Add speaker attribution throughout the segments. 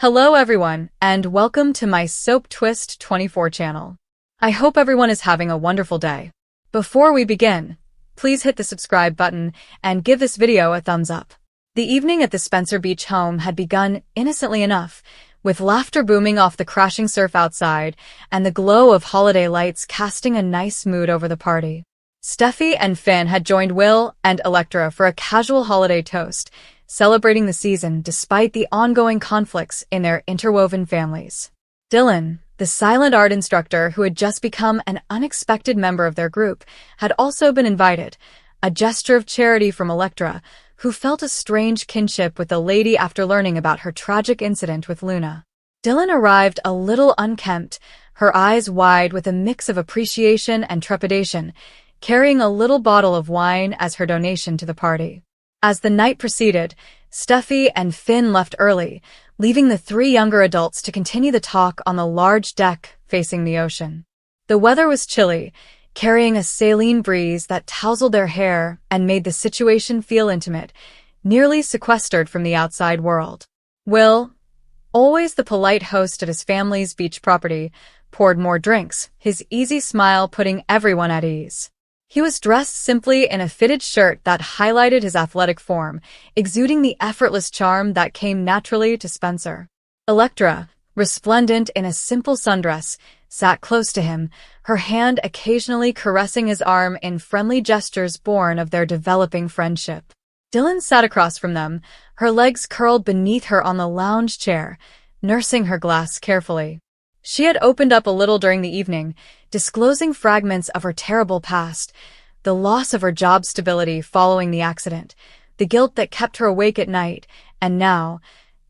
Speaker 1: Hello everyone, and welcome to my Soap Twist 24 channel. I hope everyone is having a wonderful day. Before we begin, please hit the subscribe button and give this video a thumbs up. The evening at the Spencer Beach home had begun innocently enough, with laughter booming off the crashing surf outside and the glow of holiday lights casting a nice mood over the party. Steffi and Finn had joined Will and Electra for a casual holiday toast, celebrating the season despite the ongoing conflicts in their interwoven families. Dylan, the silent art instructor who had just become an unexpected member of their group, had also been invited, a gesture of charity from Electra, who felt a strange kinship with the lady after learning about her tragic incident with Luna. Dylan arrived a little unkempt, her eyes wide with a mix of appreciation and trepidation, carrying a little bottle of wine as her donation to the party. As the night proceeded, Steffi and Finn left early, leaving the three younger adults to continue the talk on the large deck facing the ocean. The weather was chilly, carrying a saline breeze that tousled their hair and made the situation feel intimate, nearly sequestered from the outside world. Will, always the polite host at his family's beach property, poured more drinks, his easy smile putting everyone at ease. He was dressed simply in a fitted shirt that highlighted his athletic form, exuding the effortless charm that came naturally to Spencer. Electra, resplendent in a simple sundress, sat close to him, her hand occasionally caressing his arm in friendly gestures born of their developing friendship. Dylan sat across from them, her legs curled beneath her on the lounge chair, nursing her glass carefully. She had opened up a little during the evening, disclosing fragments of her terrible past, the loss of her job stability following the accident, the guilt that kept her awake at night, and now,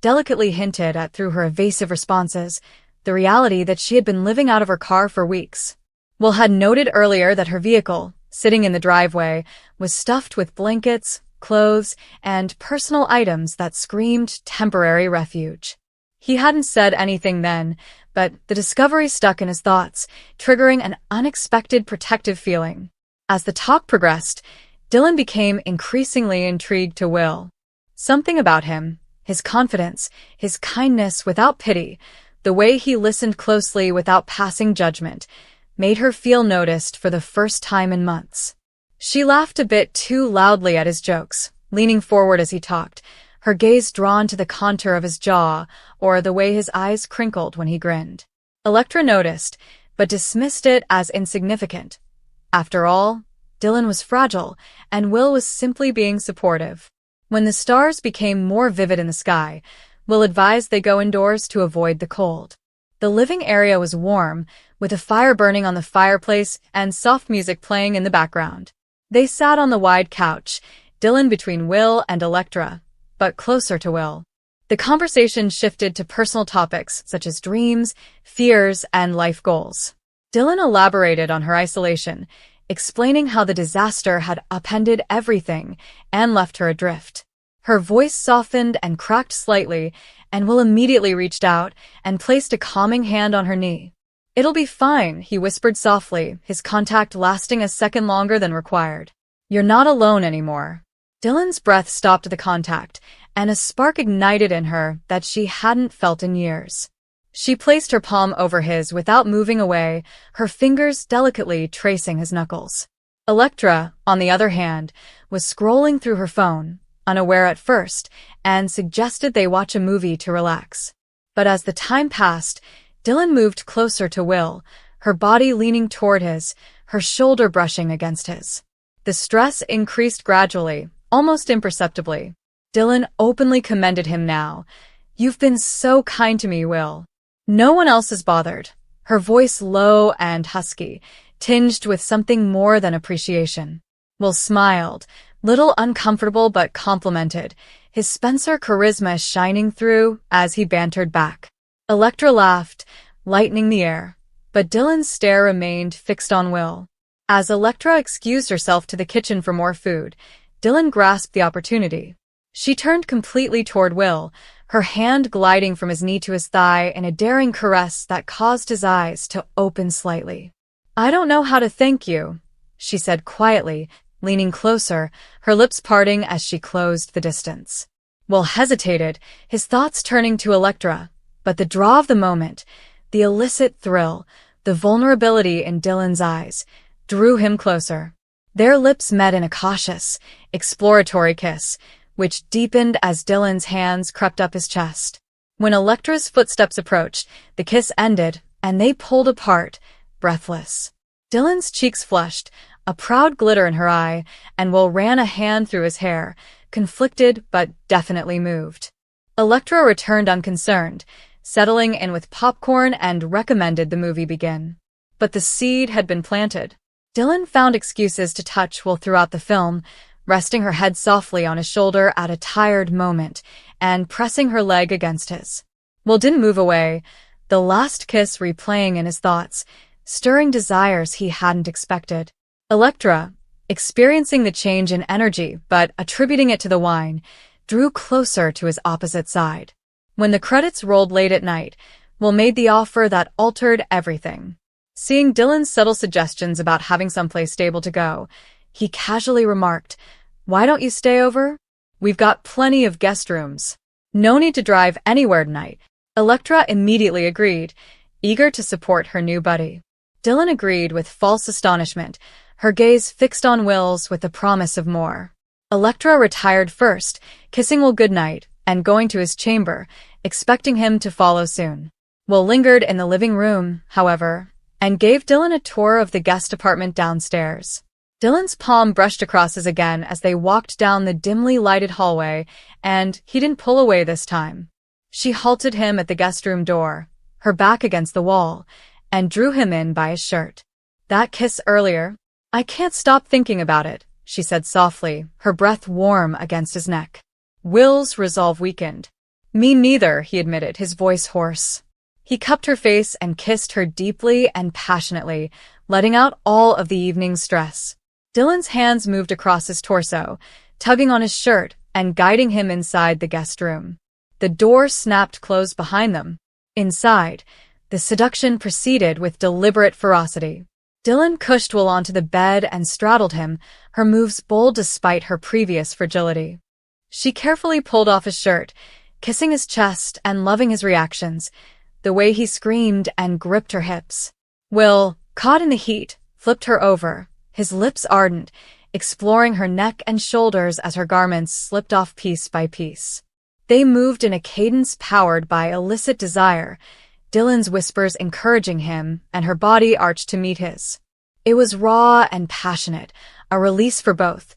Speaker 1: delicately hinted at through her evasive responses, the reality that she had been living out of her car for weeks. Will had noted earlier that her vehicle, sitting in the driveway, was stuffed with blankets, clothes, and personal items that screamed temporary refuge. He hadn't said anything then, but the discovery stuck in his thoughts, triggering an unexpected protective feeling. As the talk progressed, Dylan became increasingly intrigued to Will. Something about him, his confidence, his kindness without pity, the way he listened closely without passing judgment, made her feel noticed for the first time in months. She laughed a bit too loudly at his jokes, leaning forward as he talked, her gaze drawn to the contour of his jaw or the way his eyes crinkled when he grinned. Electra noticed, but dismissed it as insignificant. After all, Dylan was fragile, and Will was simply being supportive. When the stars became more vivid in the sky, Will advised they go indoors to avoid the cold. The living area was warm, with a fire burning on the fireplace and soft music playing in the background. They sat on the wide couch, Dylan between Will and Electra, but closer to Will. The conversation shifted to personal topics such as dreams, fears, and life goals. Dylan elaborated on her isolation, explaining how the disaster had upended everything and left her adrift. Her voice softened and cracked slightly, and Will immediately reached out and placed a calming hand on her knee. "It'll be fine," he whispered softly, his contact lasting a second longer than required. "You're not alone anymore." Dylan's breath stopped the contact, and a spark ignited in her that she hadn't felt in years. She placed her palm over his without moving away, her fingers delicately tracing his knuckles. Electra, on the other hand, was scrolling through her phone, unaware at first, and suggested they watch a movie to relax. But as the time passed, Dylan moved closer to Will, her body leaning toward his, her shoulder brushing against his. The stress increased gradually, almost imperceptibly. Dylan openly commended him now. "You've been so kind to me, Will." No one else is bothered, her voice low and husky, tinged with something more than appreciation. Will smiled, little uncomfortable but complimented, his Spencer charisma shining through as he bantered back. Electra laughed, lightening the air, but Dylan's stare remained fixed on Will. As Electra excused herself to the kitchen for more food, Dylan grasped the opportunity. She turned completely toward Will, her hand gliding from his knee to his thigh in a daring caress that caused his eyes to open slightly. "I don't know how to thank you," she said quietly, leaning closer, her lips parting as she closed the distance. Will hesitated, his thoughts turning to Electra, But the draw of the moment, the illicit thrill, the vulnerability in Dylan's eyes, drew him closer. Their lips met in a cautious, exploratory kiss, which deepened as Dylan's hands crept up his chest. When Electra's footsteps approached, the kiss ended, and they pulled apart, breathless. Dylan's cheeks flushed, a proud glitter in her eye, and Will ran a hand through his hair, conflicted but definitely moved. Electra returned unconcerned, settling in with popcorn and recommended the movie begin. But the seed had been planted. Dylan found excuses to touch Will throughout the film, resting her head softly on his shoulder at a tired moment and pressing her leg against his. Will didn't move away, the last kiss replaying in his thoughts, stirring desires he hadn't expected. Electra, experiencing the change in energy but attributing it to the wine, drew closer to his opposite side. When the credits rolled late at night, Will made the offer that altered everything. Seeing Dylan's subtle suggestions about having someplace stable to go, he casually remarked, "Why don't you stay over? We've got plenty of guest rooms. No need to drive anywhere tonight." Electra immediately agreed, eager to support her new buddy. Dylan agreed with false astonishment, her gaze fixed on Will's with the promise of more. Electra retired first, kissing Will goodnight and going to his chamber, expecting him to follow soon. Will lingered in the living room, however, and gave Dylan a tour of the guest apartment downstairs. Dylan's palm brushed across his again as they walked down the dimly lighted hallway, and he didn't pull away this time. She halted him at the guest room door, her back against the wall, and drew him in by his shirt. "That kiss earlier? I can't stop thinking about it," she said softly, her breath warm against his neck. Will's resolve weakened. "Me neither," he admitted, his voice hoarse. He cupped her face and kissed her deeply and passionately, letting out all of the evening's stress. Dylan's hands moved across his torso, tugging on his shirt and guiding him inside the guest room. The door snapped closed behind them. Inside, the seduction proceeded with deliberate ferocity. Dylan pushed Will onto the bed and straddled him, her moves bold despite her previous fragility. She carefully pulled off his shirt, kissing his chest and loving his reactions, the way he screamed and gripped her hips. Will, caught in the heat, flipped her over, his lips ardent, exploring her neck and shoulders as her garments slipped off piece by piece. They moved in a cadence powered by illicit desire, Dylan's whispers encouraging him and her body arched to meet his. It was raw and passionate, a release for both.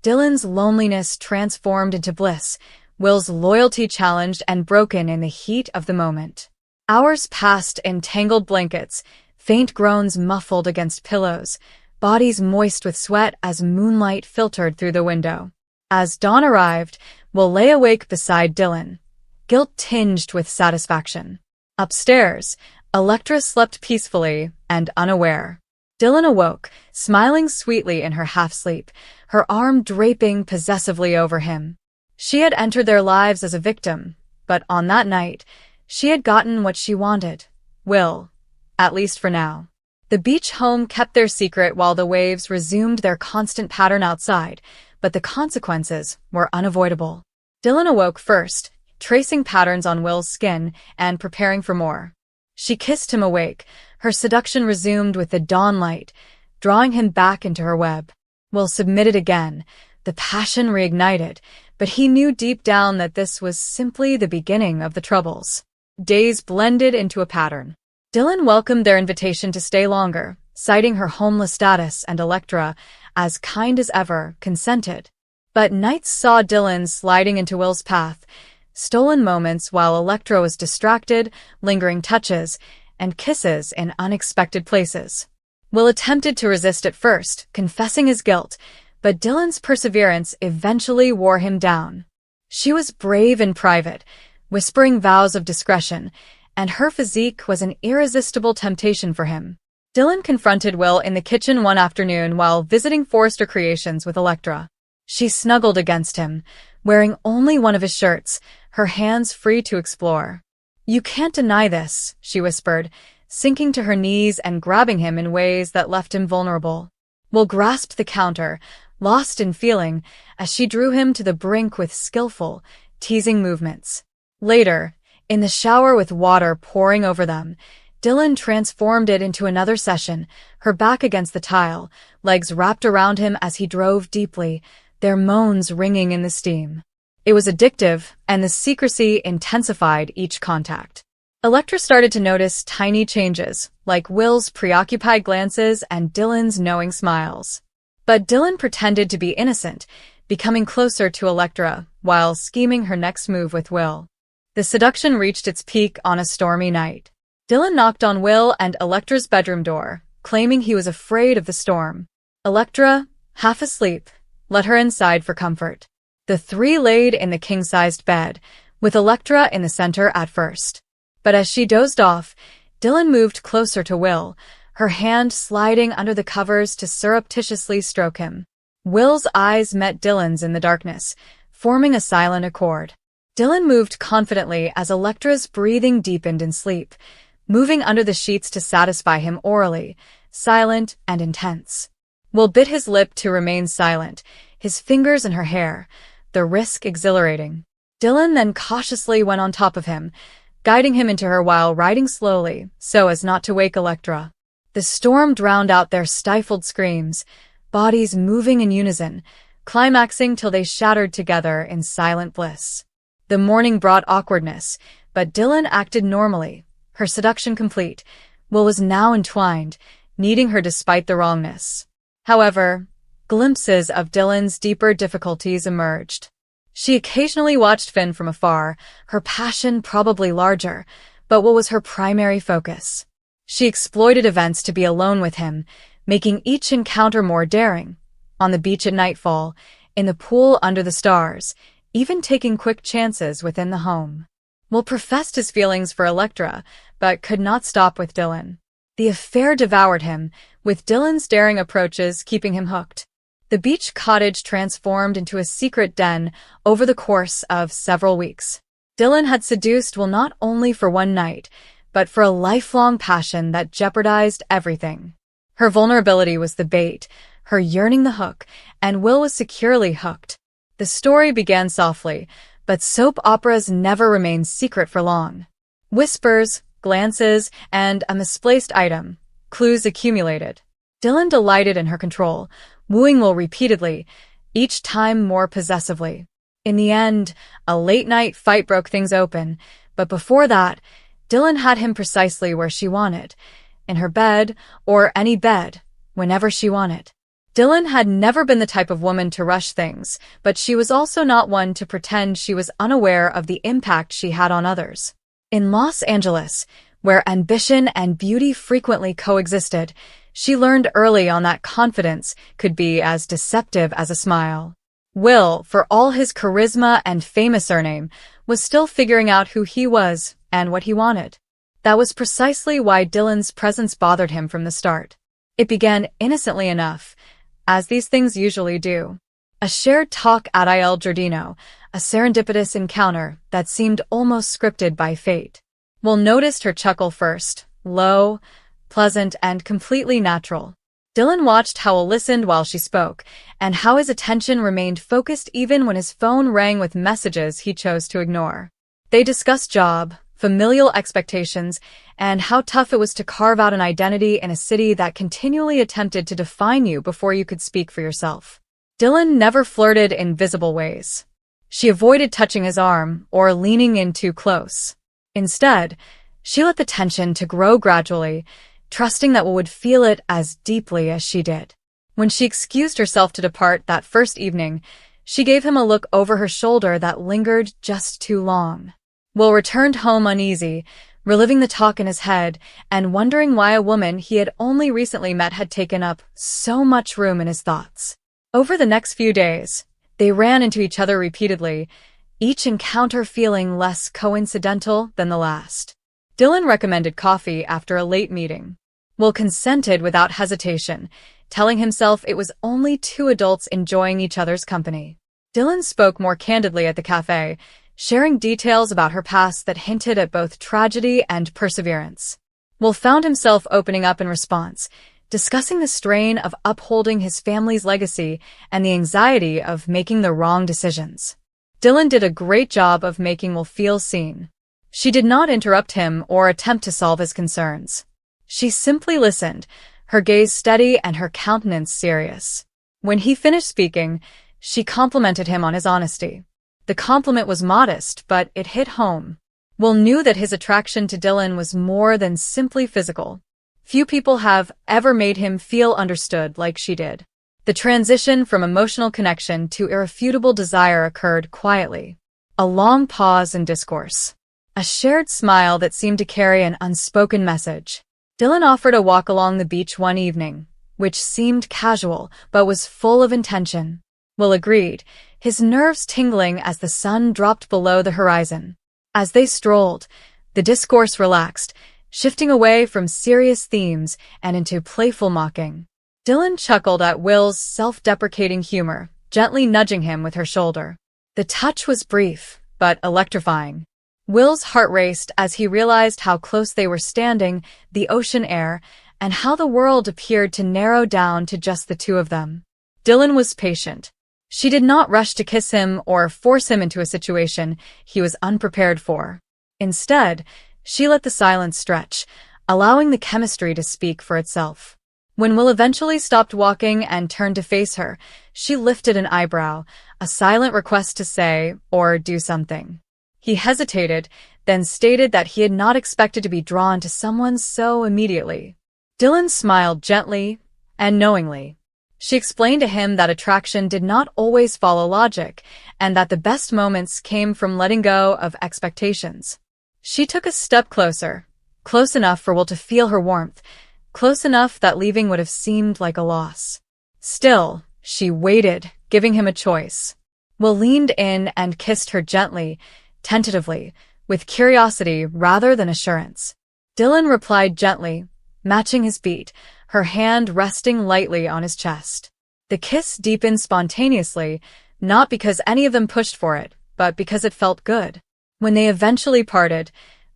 Speaker 1: Dylan's loneliness transformed into bliss, Will's loyalty challenged and broken in the heat of the moment. Hours passed in tangled blankets, faint groans muffled against pillows, bodies moist with sweat as moonlight filtered through the window. As dawn arrived, Will lay awake beside Dylan, guilt tinged with satisfaction. Upstairs, Electra slept peacefully and unaware. Dylan awoke, smiling sweetly in her half-sleep, her arm draping possessively over him. She had entered their lives as a victim, but on that night, she had gotten what she wanted. Will, at least for now. The beach home kept their secret while the waves resumed their constant pattern outside, but the consequences were unavoidable. Dylan awoke first, tracing patterns on Will's skin and preparing for more. She kissed him awake, her seduction resumed with the dawn light, drawing him back into her web. Will submitted again, the passion reignited, but he knew deep down that this was simply the beginning of the troubles. Days blended into a pattern. Dylan welcomed their invitation to stay longer, citing her homeless status, and Electra, as kind as ever, consented. But nights saw Dylan sliding into Will's path, stolen moments while Electra was distracted, lingering touches, and kisses in unexpected places. Will attempted to resist at first, confessing his guilt, but Dylan's perseverance eventually wore him down. She was brave in private, whispering vows of discretion, and her physique was an irresistible temptation for him. Dylan confronted Will in the kitchen one afternoon while visiting Forrester Creations with Electra. She snuggled against him, wearing only one of his shirts, her hands free to explore. "You can't deny this," she whispered, sinking to her knees and grabbing him in ways that left him vulnerable. Will grasped the counter, lost in feeling, as she drew him to the brink with skillful, teasing movements. Later, In the shower with water pouring over them, Dylan transformed it into another session, her back against the tile, legs wrapped around him as he drove deeply, their moans ringing in the steam. It was addictive, and the secrecy intensified each contact. Electra started to notice tiny changes, like Will's preoccupied glances and Dylan's knowing smiles. But Dylan pretended to be innocent, becoming closer to Electra while scheming her next move with Will. The seduction reached its peak on a stormy night. Dylan knocked on Will and Electra's bedroom door, claiming he was afraid of the storm. Electra, half asleep, let her inside for comfort. The three laid in the king-sized bed, with Electra in the center at first. But as she dozed off, Dylan moved closer to Will, her hand sliding under the covers to surreptitiously stroke him. Will's eyes met Dylan's in the darkness, forming a silent accord. Dylan moved confidently as Electra's breathing deepened in sleep, moving under the sheets to satisfy him orally, silent and intense. Will bit his lip to remain silent, his fingers in her hair, the risk exhilarating. Dylan then cautiously went on top of him, guiding him into her while riding slowly, so as not to wake Electra. The storm drowned out their stifled screams, bodies moving in unison, climaxing till they shattered together in silent bliss. The morning brought awkwardness, but Dylan acted normally, her seduction complete. Will was now entwined, needing her despite the wrongness. However, glimpses of Dylan's deeper difficulties emerged. She occasionally watched Finn from afar, her passion probably larger, but what was her primary focus? She exploited events to be alone with him, making each encounter more daring. On the beach at nightfall, in the pool under the stars, even taking quick chances within the home. Will professed his feelings for Electra, but could not stop with Dylan. The affair devoured him, with Dylan's daring approaches keeping him hooked. The beach cottage transformed into a secret den over the course of several weeks. Dylan had seduced Will not only for one night, but for a lifelong passion that jeopardized everything. Her vulnerability was the bait, her yearning the hook, and Will was securely hooked. The story began softly, but soap operas never remain secret for long. Whispers, glances, and a misplaced item, clues accumulated. Dylan delighted in her control, wooing Will repeatedly, each time more possessively. In the end, a late-night fight broke things open, but before that, Dylan had him precisely where she wanted, in her bed, or any bed, whenever she wanted. Dylan had never been the type of woman to rush things, but she was also not one to pretend she was unaware of the impact she had on others. In Los Angeles, where ambition and beauty frequently coexisted, she learned early on that confidence could be as deceptive as a smile. Will, for all his charisma and famous surname, was still figuring out who he was and what he wanted. That was precisely why Dylan's presence bothered him from the start. It began innocently enough, as these things usually do. A shared talk at Il Giardino, a serendipitous encounter that seemed almost scripted by fate. Will noticed her chuckle first, low, pleasant, and completely natural. Dylan watched how Will listened while she spoke, and how his attention remained focused even when his phone rang with messages he chose to ignore. They discussed job, familial expectations, and how tough it was to carve out an identity in a city that continually attempted to define you before you could speak for yourself. Dylan never flirted in visible ways. She avoided touching his arm or leaning in too close. Instead, she let the tension to grow gradually, trusting that Will would feel it as deeply as she did. When she excused herself to depart that first evening, she gave him a look over her shoulder that lingered just too long. Will returned home uneasy, reliving the talk in his head and wondering why a woman he had only recently met had taken up so much room in his thoughts. Over the next few days, they ran into each other repeatedly, each encounter feeling less coincidental than the last. Dylan recommended coffee after a late meeting. Will consented without hesitation, telling himself it was only two adults enjoying each other's company. Dylan spoke more candidly at the cafe, sharing details about her past that hinted at both tragedy and perseverance. Will found himself opening up in response, discussing the strain of upholding his family's legacy and the anxiety of making the wrong decisions. Dylan did a great job of making Will feel seen. She did not interrupt him or attempt to solve his concerns. She simply listened, her gaze steady and her countenance serious. When he finished speaking, she complimented him on his honesty. The compliment was modest, but it hit home. Will knew that his attraction to Dylan was more than simply physical. Few people have ever made him feel understood like she did. The transition from emotional connection to irrefutable desire occurred quietly. A long pause in discourse. A shared smile that seemed to carry an unspoken message. Dylan offered a walk along the beach one evening, which seemed casual but was full of intention. Will agreed, his nerves tingling as the sun dropped below the horizon. As they strolled, the discourse relaxed, shifting away from serious themes and into playful mocking. Dylan chuckled at Will's self-deprecating humor, gently nudging him with her shoulder. The touch was brief, but electrifying. Will's heart raced as he realized how close they were standing, the ocean air, and how the world appeared to narrow down to just the two of them. Dylan was patient. She did not rush to kiss him or force him into a situation he was unprepared for. Instead, she let the silence stretch, allowing the chemistry to speak for itself. When Will eventually stopped walking and turned to face her, she lifted an eyebrow, a silent request to say or do something. He hesitated, then stated that he had not expected to be drawn to someone so immediately. Dylan smiled gently and knowingly. She explained to him that attraction did not always follow logic, and that the best moments came from letting go of expectations. She took a step closer, close enough for Will to feel her warmth, close enough that leaving would have seemed like a loss. Still, she waited, giving him a choice. Will leaned in and kissed her gently, tentatively, with curiosity rather than assurance. Dylan replied gently, matching his beat, her hand resting lightly on his chest. The kiss deepened spontaneously, not because any of them pushed for it, but because it felt good. When they eventually parted,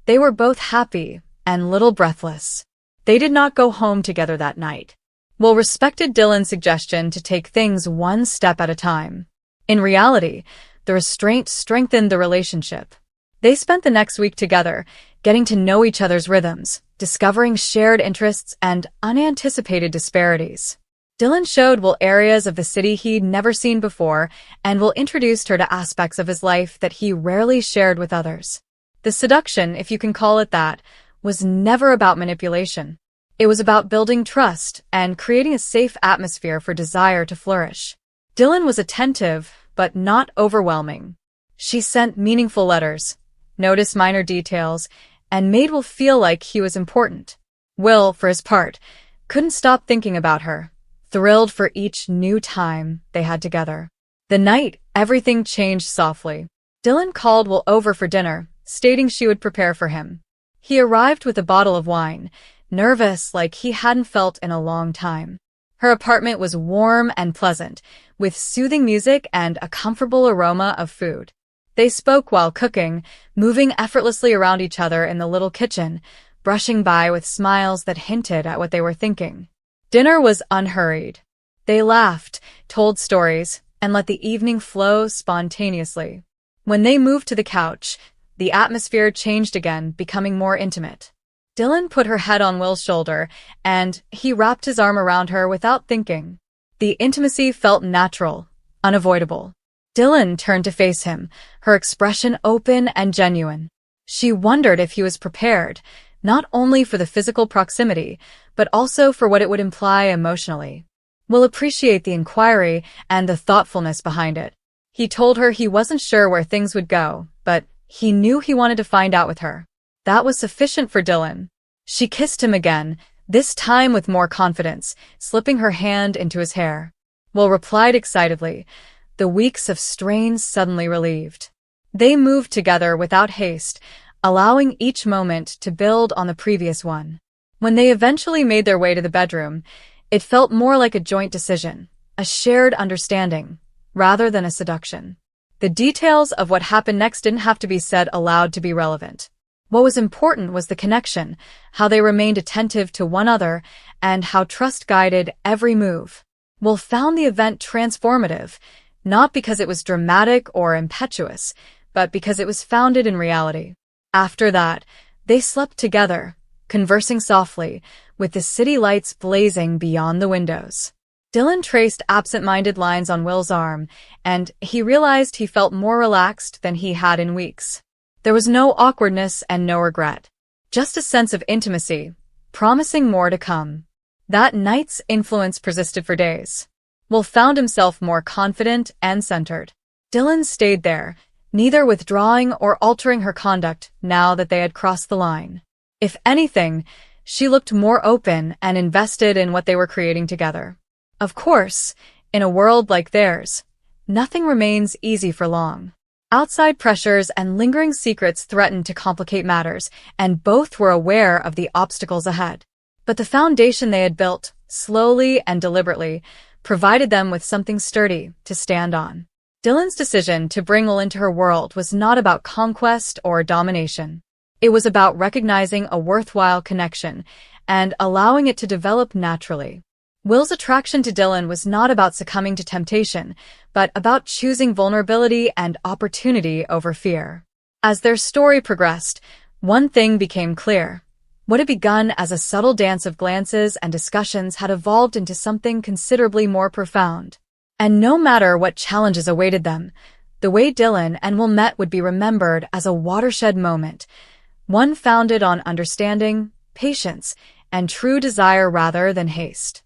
Speaker 1: they were both happy and little breathless. They did not go home together that night. Will respected Dylan's suggestion to take things one step at a time. In reality, the restraint strengthened the relationship. They spent the next week together, getting to know each other's rhythms, discovering shared interests and unanticipated disparities. Dylan showed Will areas of the city he'd never seen before, and Will introduced her to aspects of his life that he rarely shared with others. The seduction, if you can call it that, was never about manipulation. It was about building trust and creating a safe atmosphere for desire to flourish. Dylan was attentive, but not overwhelming. She sent meaningful letters, noticed minor details, and made Will feel like he was important. Will, for his part, couldn't stop thinking about her, thrilled for each new time they had together. The night, everything changed softly. Dylan called Will over for dinner, stating she would prepare for him. He arrived with a bottle of wine, nervous like he hadn't felt in a long time. Her apartment was warm and pleasant, with soothing music and a comfortable aroma of food. They spoke while cooking, moving effortlessly around each other in the little kitchen, brushing by with smiles that hinted at what they were thinking. Dinner was unhurried. They laughed, told stories, and let the evening flow spontaneously. When they moved to the couch, the atmosphere changed again, becoming more intimate. Dylan put her head on Will's shoulder, and he wrapped his arm around her without thinking. The intimacy felt natural, unavoidable. Dylan turned to face him, her expression open and genuine. She wondered if he was prepared, not only for the physical proximity, but also for what it would imply emotionally. Will appreciate the inquiry and the thoughtfulness behind it. He told her he wasn't sure where things would go, but he knew he wanted to find out with her. That was sufficient for Dylan. She kissed him again, this time with more confidence, slipping her hand into his hair. Will replied excitedly, the weeks of strain suddenly relieved. They moved together without haste, allowing each moment to build on the previous one. When they eventually made their way to the bedroom, it felt more like a joint decision, a shared understanding, rather than a seduction. The details of what happened next didn't have to be said aloud to be relevant. What was important was the connection, how they remained attentive to one another, and how trust guided every move. Will found the event transformative, not because it was dramatic or impetuous, but because it was founded in reality. After that, they slept together, conversing softly, with the city lights blazing beyond the windows. Dylan traced absent-minded lines on Will's arm, and he realized he felt more relaxed than he had in weeks. There was no awkwardness and no regret, just a sense of intimacy, promising more to come. That night's influence persisted for days. Will found himself more confident and centered. Dylan stayed there, neither withdrawing or altering her conduct now that they had crossed the line. If anything, she looked more open and invested in what they were creating together. Of course, in a world like theirs, nothing remains easy for long. Outside pressures and lingering secrets threatened to complicate matters, and both were aware of the obstacles ahead. But the foundation they had built, slowly and deliberately, provided them with something sturdy to stand on. Dylan's decision to bring Will into her world was not about conquest or domination. It was about recognizing a worthwhile connection and allowing it to develop naturally. Will's attraction to Dylan was not about succumbing to temptation, but about choosing vulnerability and opportunity over fear. As their story progressed, one thing became clear. What had begun as a subtle dance of glances and discussions had evolved into something considerably more profound. And no matter what challenges awaited them, the way Dylan and Will met would be remembered as a watershed moment, one founded on understanding, patience, and true desire rather than haste.